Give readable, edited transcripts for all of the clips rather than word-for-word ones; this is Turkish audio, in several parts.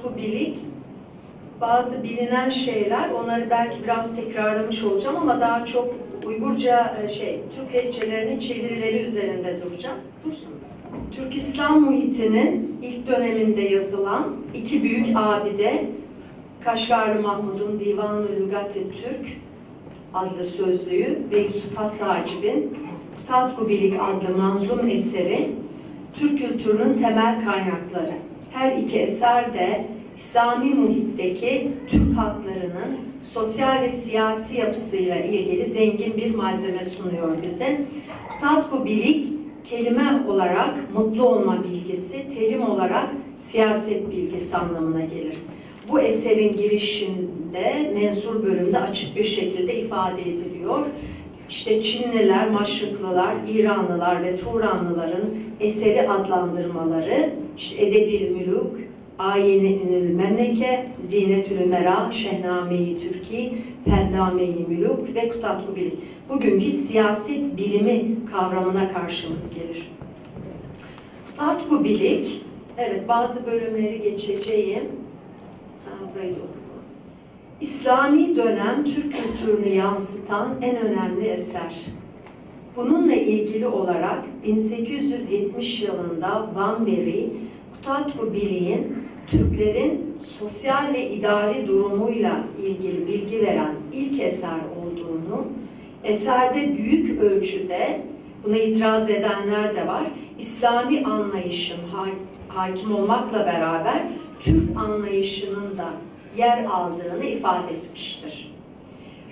Kubilik, bazı bilinen şeyler, onları belki biraz tekrarlamış olacağım ama daha çok Uygurca Türk lehçelerinin çevirileri üzerinde duracağım. Dursun. Türk İslam muhitinin ilk döneminde yazılan iki büyük abide, Kaşgarlı Mahmud'un Divan-ı Lügat-ı Türk adlı sözlüğü ve Yusuf Has Hacib'in Kutat Kubilik adlı manzum eseri, Türk kültürünün temel kaynakları. Her iki eser de İslami muhitteki Türk halklarının sosyal ve siyasi yapısıyla ilgili zengin bir malzeme sunuyor bize. Kutat Kubilik kelime olarak mutlu olma bilgisi, terim olarak siyaset bilgisi anlamına gelir. Bu eserin girişinde, mensur bölümde açık bir şekilde ifade ediliyor. İşte Çinliler, Maşrıklılar, İranlılar ve Turanlıların eseri adlandırmaları, işte Edebil Mülük, Ayeni Ünül Memleke, Zinetül Mera, Şehname-i Türki, Pendame-i Mülük ve Kutat Kubilik. Bugünkü siyaset bilimi kavramına karşılık gelir. Kutat Kubilik, evet bazı bölümleri geçeceğim. İslami dönem Türk kültürünü yansıtan en önemli eser. Bununla ilgili olarak 1870 yılında Van Beri, Kutat Kubilik'in Türklerin sosyal ve idari durumuyla ilgili bilgi veren ilk eser olduğunu, eserde büyük ölçüde, buna itiraz edenler de var, İslami anlayışın hakim olmakla beraber Türk anlayışının da yer aldığını ifade etmiştir.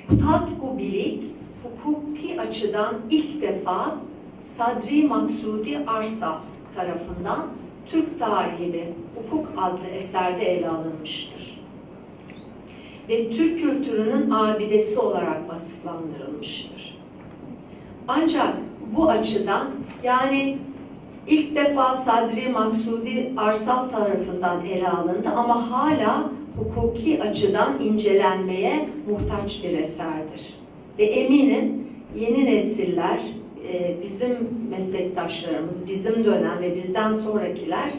Kutat Kubilik, hukuki açıdan ilk defa Sadri Maksudi Arsaf tarafından Türk Tarihi Hukuk adlı eserde ele alınmıştır. Ve Türk kültürünün abidesi olarak vasıflandırılmıştır. Ancak bu açıdan, yani ilk defa Sadri Maksudi Arsal tarafından ele alındı ama hala hukuki açıdan incelenmeye muhtaç bir eserdir. Ve eminim yeni nesiller, bizim meslektaşlarımız, bizim dönem ve bizden sonrakiler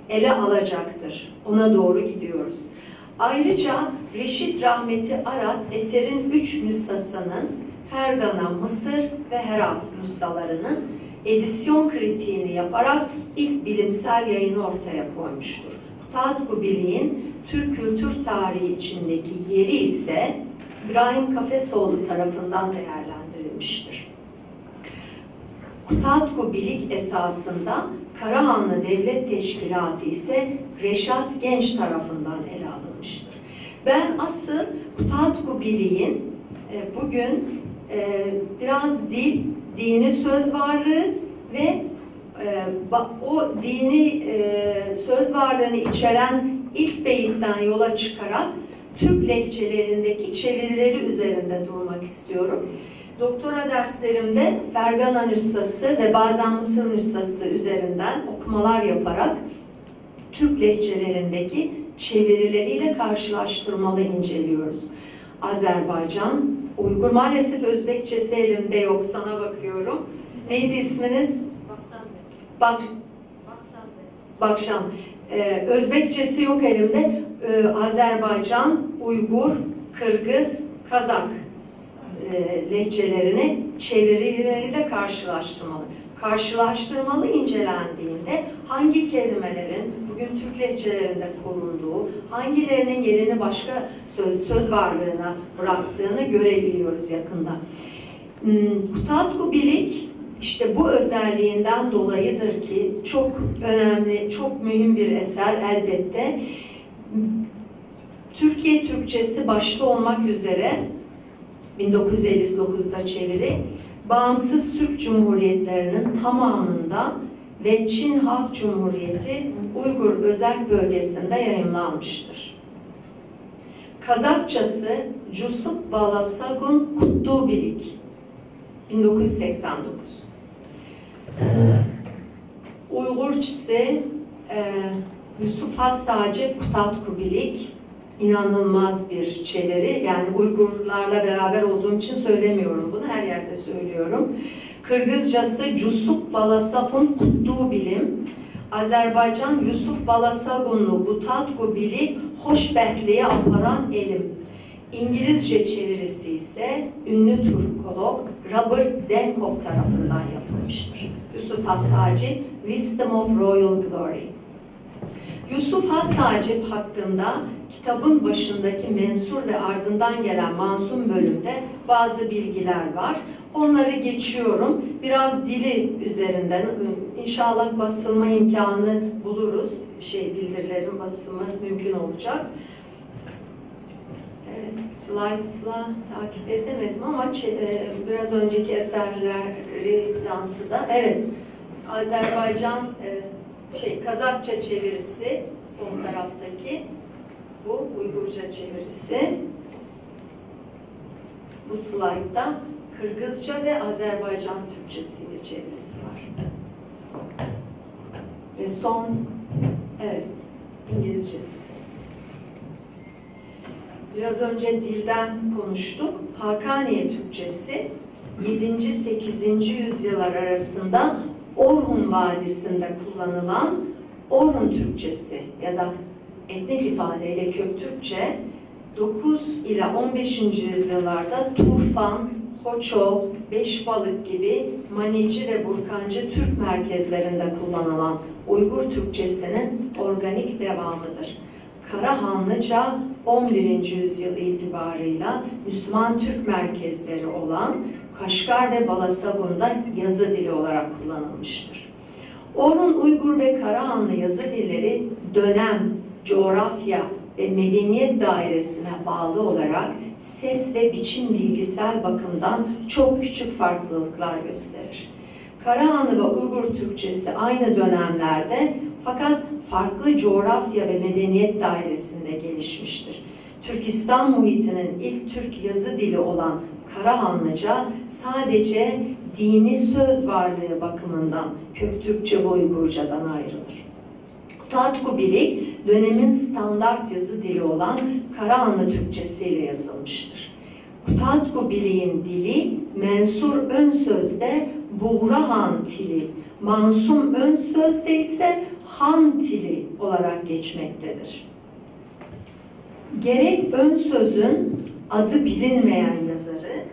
ele alacaktır. Ona doğru gidiyoruz. Ayrıca Reşit Rahmeti Arat eserin 3 nüshasının Fergana, Mısır ve Herat nüshalarının edisyon kritiğini yaparak ilk bilimsel yayını ortaya koymuştur. Kutat Kubilik'in Türk kültür tarihi içindeki yeri ise İbrahim Kafesoğlu tarafından değerlendirilmiştir. Kutat Kubilik esasında Karahanlı Devlet Teşkilatı ise Reşat Genç tarafından ele alınmıştır. Ben asıl Kutat Kubilik'in bugün biraz dini söz varlığı ve o dini söz varlığını içeren ilk beyitten yola çıkarak Türk lehçelerindeki çevirileri üzerinde durmak istiyorum. Doktora derslerimde Fergana nüshası ve bazen Mısır nüshası üzerinden okumalar yaparak Türk lehçelerindeki çevirileriyle karşılaştırmalı inceliyoruz. Azerbaycan, Uygur, maalesef Özbekçesi elimde yok, sana bakıyorum. Neydi isminiz? Bakşam. Özbekçesi yok elimde. Azerbaycan, Uygur, Kırgız, Kazak lehçelerini çevirileriyle karşılaştırmalı. Karşılaştırmalı incelendiğinde hangi kelimelerin bugün Türk lehçelerinde korunduğu, hangilerinin yerini başka söz varlığına bıraktığını görebiliyoruz yakında. Kutat Kubilik işte bu özelliğinden dolayıdır ki çok önemli, çok mühim bir eser elbette. Türkiye Türkçesi başta olmak üzere 1959'da çeviri, bağımsız Türk Cumhuriyetlerinin tamamında ve Çin Halk Cumhuriyeti Uygur Özerk Bölgesi'nde yayımlanmıştır. Kazakçası Cusup Balasagun Kutlubilik 1989. Uygurçası Yusuf Has Hacip Kutat Kubilik, inanılmaz bir çeviri. Yani Uygurlarla beraber olduğum için söylemiyorum bunu, her yerde söylüyorum. Kırgızcası Cusup Balasapun Kutlubilim, Azerbaycan Yusuf Balasagunlu Gutatgu Bili Hoşbetliğe aparan elim. İngilizce çevirisi ise ünlü Türkolog Robert Denkov tarafından yapılmıştır. Yusuf Hassacip, Wisdom of Royal Glory. Yusuf Hassacip hakkında kitabın başındaki mensur ve ardından gelen mansum bölümde bazı bilgiler var. Onları geçiyorum. Biraz dili üzerinden inşallah basılma imkanı buluruz. Bildirilerin basımı mümkün olacak. Evet, slaytla takip edemedim ama biraz önceki eserleri yansıda. Evet, Azerbaycan Kazakça çevirisi son taraftaki, bu Uygurca çevirisi. Bu slaytta Kırgızca ve Azerbaycan Türkçesiyle çevirisi var. Ve son, evet, İngilizcesi. Biraz önce dilden konuştuk. Hakaniye Türkçesi 7. 8. yüzyıllar arasında Orhun Vadisi'nde kullanılan Orhun Türkçesi ya da etnik ifadeyle Köktürkçe 9 ila 15. yüzyıllarda Turfan, Hoço, Beşbalık gibi Manici ve Burkancı Türk merkezlerinde kullanılan Uygur Türkçesinin organik devamıdır. Karahanlıca 11. yüzyıl itibarıyla Müslüman Türk merkezleri olan Kaşgar ve Balasagun'da yazı dili olarak kullanılmıştır. Orhun, Uygur ve Karahanlı yazı dilleri dönem, coğrafya ve medeniyet dairesine bağlı olarak ses ve biçim bilgisel bakımdan çok küçük farklılıklar gösterir. Karahanlı ve Uygur Türkçesi aynı dönemlerde fakat farklı coğrafya ve medeniyet dairesinde gelişmiştir. Türkistan muhitinin ilk Türk yazı dili olan Karahanlıca sadece dini söz varlığı bakımından Köktürkçe ve Uygurcadan ayrılır. Kutatku Bilik dönemin standart yazı dili olan Karahanlı Türkçesiyle yazılmıştır. Kutatku Bilik'in dili mensur ön sözde Buğrahan tili, mansum ön sözde ise Han tili olarak geçmektedir. Gerek ön sözün adı bilinmeyen yazarı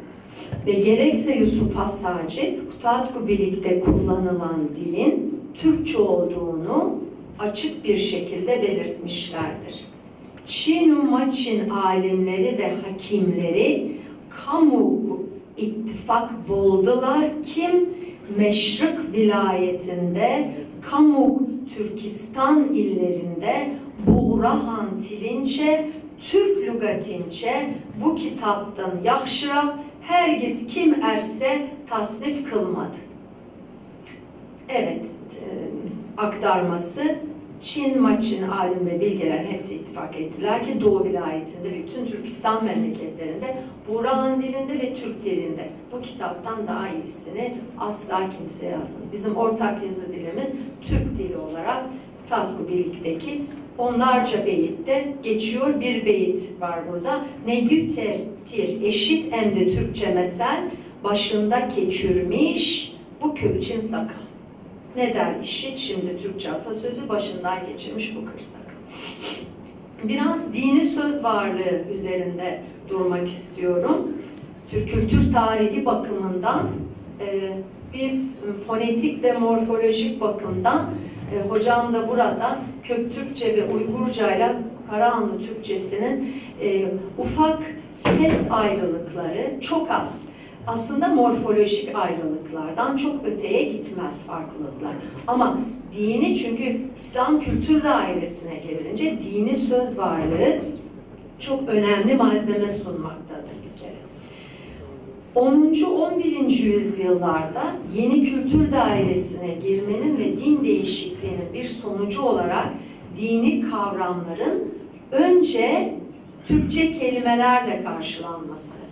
ve gerekse Yusuf Hassacip Kutatku Bilik'te kullanılan dilin Türkçe olduğunu açık bir şekilde belirtmişlerdir. Çin Maçin alimleri ve hakimleri kamu ittifak boldular kim Meşrik vilayetinde Kamuk Türkistan illerinde Buğrahan tilince Türk lügatince bu kitaptan yakşırak hergiz kim erse tasnif kılmadı. Evet, aktarması Çin Maçin alim ve bilgeler hepsi ittifak ettiler ki Doğu vilayetinde ve bütün Türkistan memleketlerinde Buğrahan dilinde ve Türk dilinde bu kitaptan daha iyisini asla kimse yazmadı. Bizim ortak yazı dilimiz Türk dili olarak Kutatku Bilik'teki onlarca beyitte geçiyor. Bir beyit var burada. Ne gütertir eşit hem de Türkçe mesel başında keçürmüş bu kökçin sakal. Ne der işit? Şimdi Türkçe atasözü başından geçirmiş bu kırsak. Biraz dini söz varlığı üzerinde durmak istiyorum. Türk kültür tarihi bakımından biz fonetik ve morfolojik bakımdan hocam da burada Köktürkçe ve Uygurca ile Karahanlı Türkçesinin ufak ses ayrılıkları çok az. Aslında morfolojik ayrılıklardan çok öteye gitmez farklılıklar. Ama dini çünkü İslam kültür dairesine gelince dini söz varlığı çok önemli malzeme sunmaktadır bir kere. 10. 11. yüzyıllarda yeni kültür dairesine girmenin ve din değişikliğinin bir sonucu olarak dini kavramların önce Türkçe kelimelerle karşılanması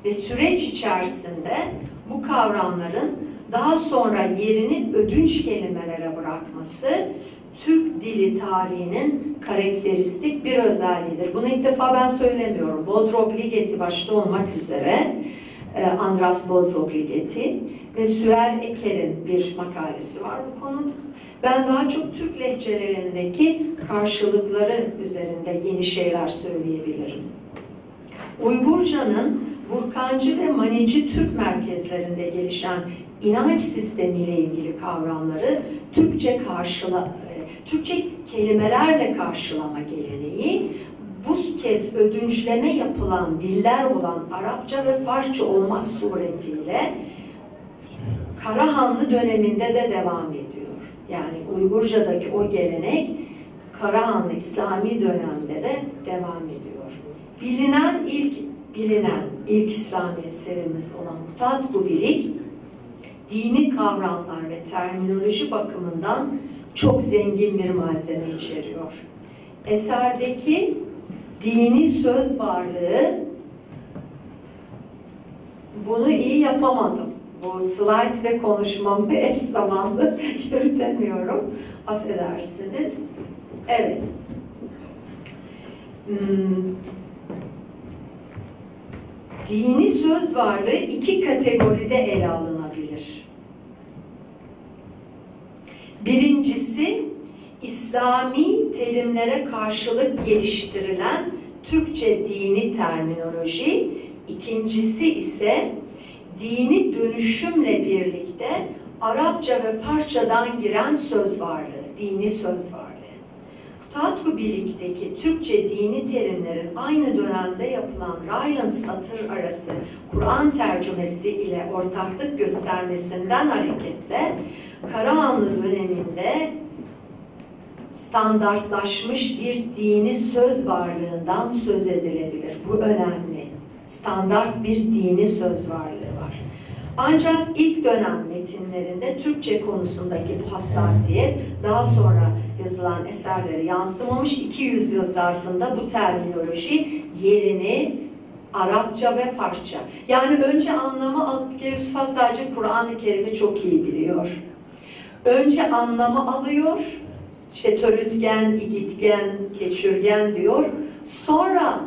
ve süreç içerisinde bu kavramların daha sonra yerini ödünç kelimelere bırakması Türk dili tarihinin karakteristik bir özelliğidir. Bunu ilk defa ben söylemiyorum. Bodrog Ligeti başta olmak üzere Andras Bodrog Ligeti ve Süer Eker'in bir makalesi var bu konuda. Ben daha çok Türk lehçelerindeki karşılıkları üzerinde yeni şeyler söyleyebilirim. Uygurcanın Burkancı ve Manici Türk merkezlerinde gelişen inanç sistemiyle ilgili kavramları Türkçe kelimelerle karşılama geleneği, bu kez ödünçleme yapılan diller olan Arapça ve Farsça olmak suretiyle Karahanlı döneminde de devam ediyor. Yani Uygurca'daki o gelenek Karahanlı İslami dönemde de devam ediyor. Bilinen ilk İslami eserimiz olan Mutat-ı-Bilik, dini kavramlar ve terminoloji bakımından çok zengin bir malzeme içeriyor. Eserdeki dini söz varlığı, bunu iyi yapamadım. Bu slide ve konuşmamı eş zamanlı yürütemiyorum. Affedersiniz. Evet. Dini söz varlığı iki kategoride ele alınabilir. Birincisi, İslami terimlere karşılık geliştirilen Türkçe dini terminoloji. İkincisi ise dini dönüşümle birlikte Arapça ve Farsçadan giren söz varlığı, dini söz varlığı. Mutat-ı Bilik'teki Türkçe dini terimlerin aynı dönemde yapılan Ryland satır arası Kur'an tercümesi ile ortaklık göstermesinden hareketle Karahanlı döneminde standartlaşmış bir dini söz varlığından söz edilebilir. Bu önemli. Standart bir dini söz varlığı var. Ancak ilk dönem metinlerinde Türkçe konusundaki bu hassasiyet daha sonra yazılan eserlere yansımamış. 200 yıl zarfında bu terminoloji yerini Arapça ve Farsça. Yani önce anlamı alıp Yusuf sadece Kur'an-ı Kerim'i çok iyi biliyor. Önce anlamı alıyor. İşte törütgen, igitgen, keçürgen diyor. Sonra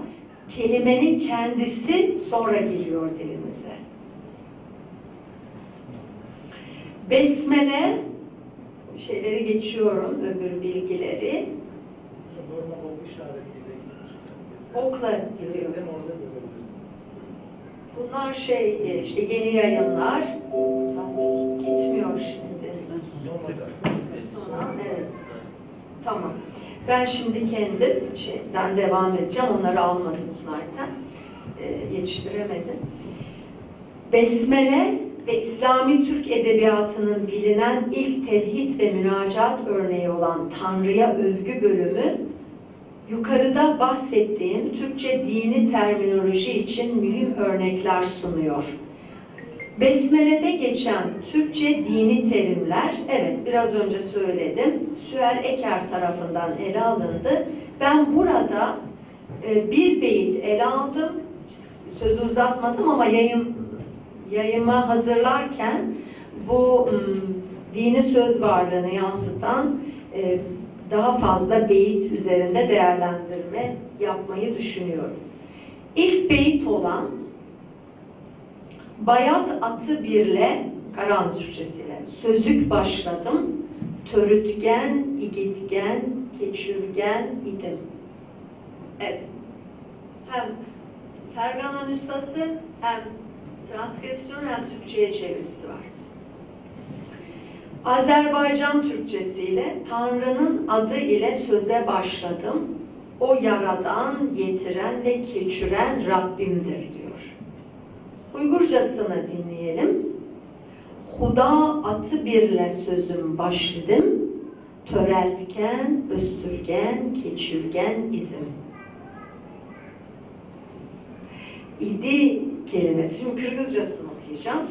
kelimenin kendisi sonra geliyor dilimize. Besmele, şeyleri geçiyorum, öbür bilgileri. Okla gidiyor. Bunlar işte yeni yayınlar. Gitmiyor şimdi. Evet. Tamam. Ben şimdi kendim şeyden devam edeceğim. Onları almadım zaten. Yetiştiremedim. Besmele ve İslami Türk Edebiyatı'nın bilinen ilk tevhid ve münacat örneği olan Tanrı'ya övgü bölümü, yukarıda bahsettiğim Türkçe dini terminoloji için mühim örnekler sunuyor. Besmele'de geçen Türkçe dini terimler, evet biraz önce söyledim, Süher Eker tarafından ele alındı. Ben burada bir beyit ele aldım, sözü uzatmadım ama yayıma hazırlarken bu dini söz varlığını yansıtan daha fazla beyit üzerinde değerlendirme yapmayı düşünüyorum. İlk beyit olan bayat atı birle, Karahanlı Türkçesiyle, sözük başladım, törütgen, igitgen, keçürgen idim. Evet. Hem Fergana nüshası hem transkripsiyon hem Türkçe'ye çevirisi var. Azerbaycan Türkçesiyle Tanrı'nın adı ile söze başladım. O yaradan, yetiren ve keçüren Rabbimdir diyor. Uygurcasını dinleyelim. Huda atı birle sözüm başladım. Töreltken, östürgen, keçürgen izim. İdi kelimesi. Şimdi Kırgızcasını okuyacağım.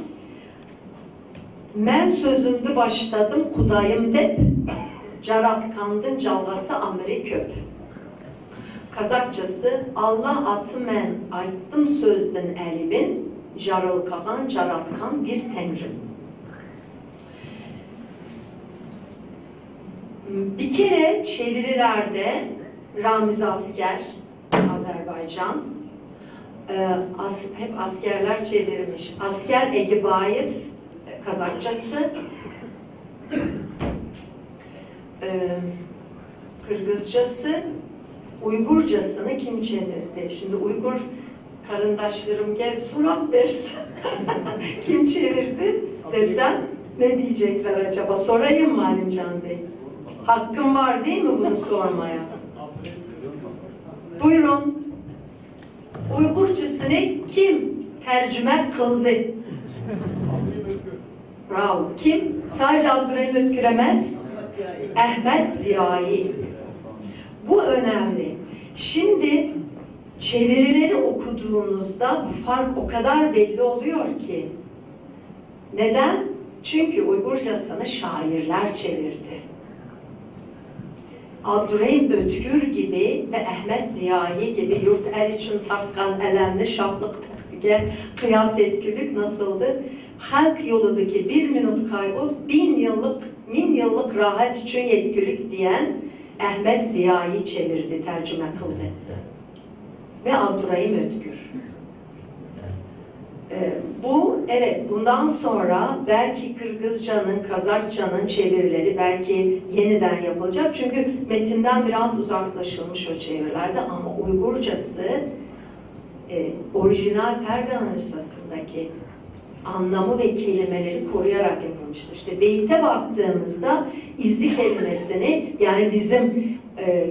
Men sözümdü başladım Kudayım dep, Caratkandın calgası amri köp. Kazakçası Allah atı men ayttım sözdün elibin, Carılkagan caratkan bir tenrim. Bir kere çevirilerde Ramiz Asker, Azerbaycan, hep askerler çevirmiş. Asker Egibayev, Kazakçası. Kırgızcası, Uygurcasını kim çevirdi? Şimdi Uygur karındaşlarım gel surat versin. Kim çevirdi desem ne diyecekler acaba? Sorayım mı Halimcan Bey? Hakkım var değil mi bunu sormaya? Buyurun. Uygurcasını kim tercüme kıldı? Bravo. Kim? Sadece Abdurrahim Ötküremez. Ahmet Ziyayi. Bu önemli. Şimdi çevirileri okuduğunuzda bu fark o kadar belli oluyor ki. Neden? Çünkü Uygurcasını şairler çevirdi. Abdurrahim Ötkür gibi ve Ahmet Ziyayi gibi yurt el için tartkan elemli şahlık takdige kıyas etkülük nasıldı? Halk yoludaki bir minut kaybı bin yıllık rahat için yetkülük diyen Ahmet Ziyayi çevirdi, tercüme kıldı. Ve Abdurrahim Ötkür. Evet, bundan sonra belki Kırgızcanın, Kazakçanın çevirileri belki yeniden yapılacak. Çünkü metinden biraz uzaklaşılmış o çevirilerde ama Uygurcası orijinal Fergana nüshasındaki anlamı ve kelimeleri koruyarak yapılmıştır. İşte beyte baktığımızda izli kelimesini yani bizim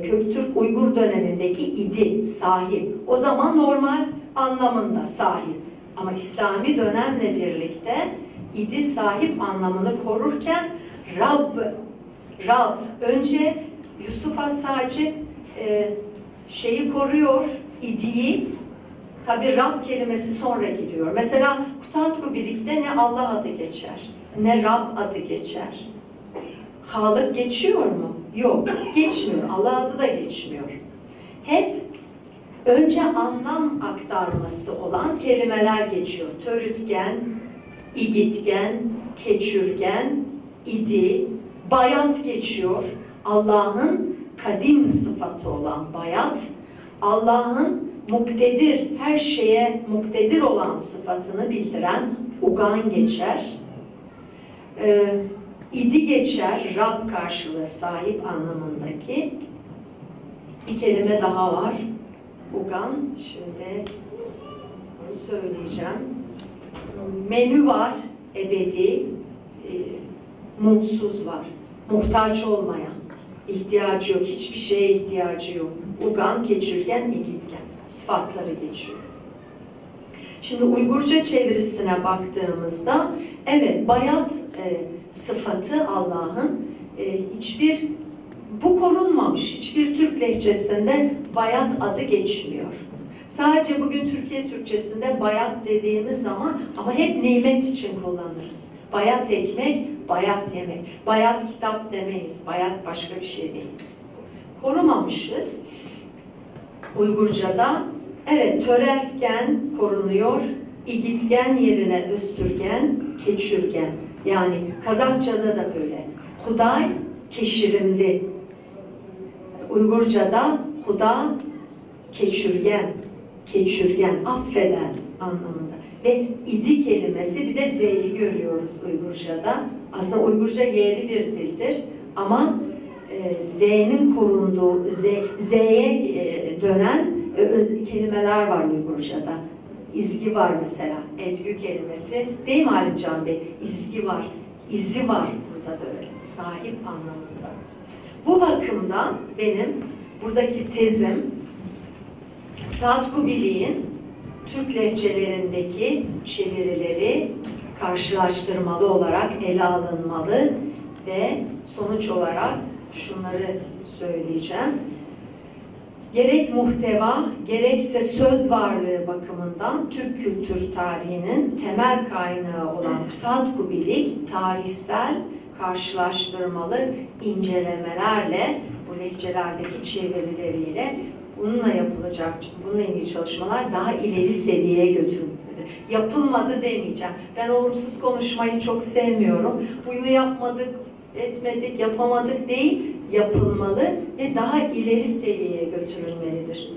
Köktürk Uygur dönemindeki idi, sahip. O zaman normal anlamında sahip. Ama İslami dönemle birlikte idi sahip anlamını korurken Rab önce Yusuf As-Sacip şeyi koruyor, idiyi. Tabi Rab kelimesi sonra giriyor. Mesela Kutatku birlikte ne Allah adı geçer, ne Rab adı geçer. Halık geçiyor mu? Yok, geçmiyor. Allah adı da geçmiyor. Hep önce anlam aktarması olan kelimeler geçiyor. Törütgen, igitgen, keçürgen, idi, bayat geçiyor. Allah'ın kadim sıfatı olan bayat, Allah'ın muktedir, her şeye muktedir olan sıfatını bildiren ugan geçer. İdi geçer, Rab karşılığı sahip anlamındaki. Bir kelime daha var. Ugan, şimdi onu söyleyeceğim. Menü var, ebedi, mutsuz var. Muhtaç olmayan, ihtiyacı yok, hiçbir şeye ihtiyacı yok. Ugan, keçürgen, igitgen sıfatları geçiyor. Şimdi Uygurca çevirisine baktığımızda evet bayat sıfatı Allah'ın bu korunmamış. Hiçbir Türk lehçesinde bayat adı geçmiyor. Sadece bugün Türkiye Türkçesinde bayat dediğimiz zaman ama hep nimet için kullanırız. Bayat ekmek, bayat yemek. Bayat kitap demeyiz. Bayat başka bir şey değil. Korumamışız. Uygurca'da evet töreltgen korunuyor. İgitgen yerine östürgen, keçürgen. Yani Kazakça'da da böyle. Huday keşirimli. Uygurca'da huda keçürgen, affeden anlamında. Ve idi kelimesi bir de z'yi görüyoruz Uygurca'da. Aslında Uygurca y'li bir dildir ama z'nin korunduğu, z'ye dönen kelimeler var Uygurca'da. İzgi var mesela, edgü kelimesi. Değil mi Halimcan Bey? İzgi var, izi var burada da öyle. Sahip anlamında. Bu bakımdan benim buradaki tezim Tatkubiliğin Türk lehçelerindeki çevirileri karşılaştırmalı olarak ele alınmalı ve sonuç olarak şunları söyleyeceğim. Gerek muhteva, gerekse söz varlığı bakımından Türk kültür tarihinin temel kaynağı olan Tatkubilik, tarihsel, karşılaştırmalı incelemelerle, bu lehçelerdeki çevirileriyle bununla ilgili çalışmalar daha ileri seviyeye götürülmeli. Yapılmadı demeyeceğim. Ben olumsuz konuşmayı çok sevmiyorum. Bunu yapmadık, etmedik, yapamadık değil, yapılmalı ve daha ileri seviyeye götürülmelidir.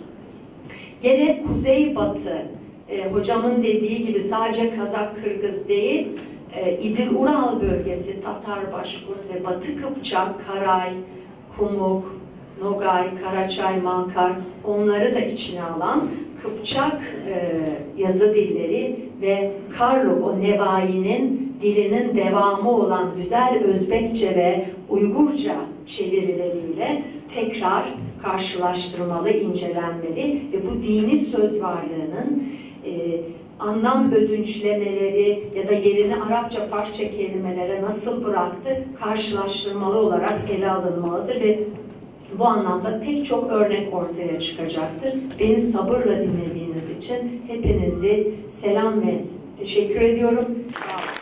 Gerek kuzey-batı, hocamın dediği gibi sadece Kazak-Kırgız değil, İdil-Ural bölgesi, Tatar, Başkurt ve Batı Kıpçak, Karay, Kumuk, Nogay, Karaçay, Mankar, onları da içine alan Kıpçak yazı dilleri ve Karluk, o Nevai'nin dilinin devamı olan güzel Özbekçe ve Uygurca çevirileriyle tekrar karşılaştırmalı, incelenmeli ve bu dini söz varlığının anlam ödünçlemeleri ya da yerini Arapça Farsça kelimelere nasıl bıraktı karşılaştırmalı olarak ele alınmalıdır ve bu anlamda pek çok örnek ortaya çıkacaktır. Beni sabırla dinlediğiniz için hepinizi selam ve teşekkür ediyorum. Sağ olun.